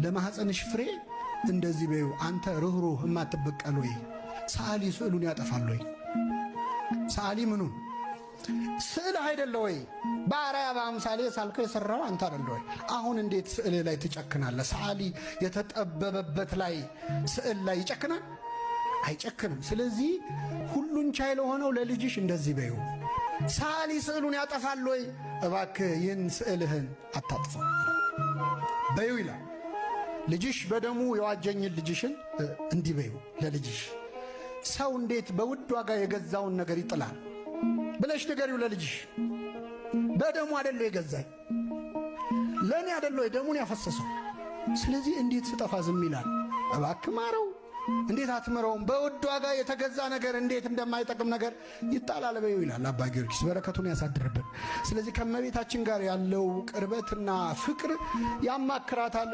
ለማህፀንሽ ፍሬ እንደዚህ በዩ አንተ ርህሩህ የማትበቀል ወይ ሰዓሊ ስዕሉን ያጠፋል ወይ? ሰዓሊ ምኑን ስዕል አይደለ ወይ? በአርአያ በአምሳሌ ሳልከው የሰራው አንተ አይደለ ወይ? አሁን እንዴት ስዕል ላይ ትጨክናለህ? ሰዓሊ የተጠበበበት ላይ ስዕል ላይ ይጨክናል? አይጨክንም። ስለዚህ ሁሉን ቻይ ለሆነው ለልጅሽ እንደዚህ በዩ ሰዓሊ ስዕሉን ያጠፋል ወይ? እባክህ ይህን ስዕልህን አታጥፋ በዩ ይላል። ልጅሽ በደሙ የዋጀኝን ልጅሽን እንዲህ በዩ ለልጅሽ። ሰው እንዴት በውድ ዋጋ የገዛውን ነገር ይጥላል ብለሽ ንገሪው ለልጅሽ። በደሙ አይደለ የገዛኝ፣ ለእኔ አይደለ ደሙን ያፈሰሰው። ስለዚህ እንዴት ስጠፋ ዝም ይላል? እባክህ ማረው። እንዴት አትምረውም? በውድ ዋጋ የተገዛ ነገር እንዴት እንደማይጠቅም ነገር ይጣላል በዩ ይላል አባ ጊዮርጊስ። በረከቱን ያሳድርብን። ስለዚህ ከእመቤታችን ጋር ያለው ቅርበትና ፍቅር ያማክራታል።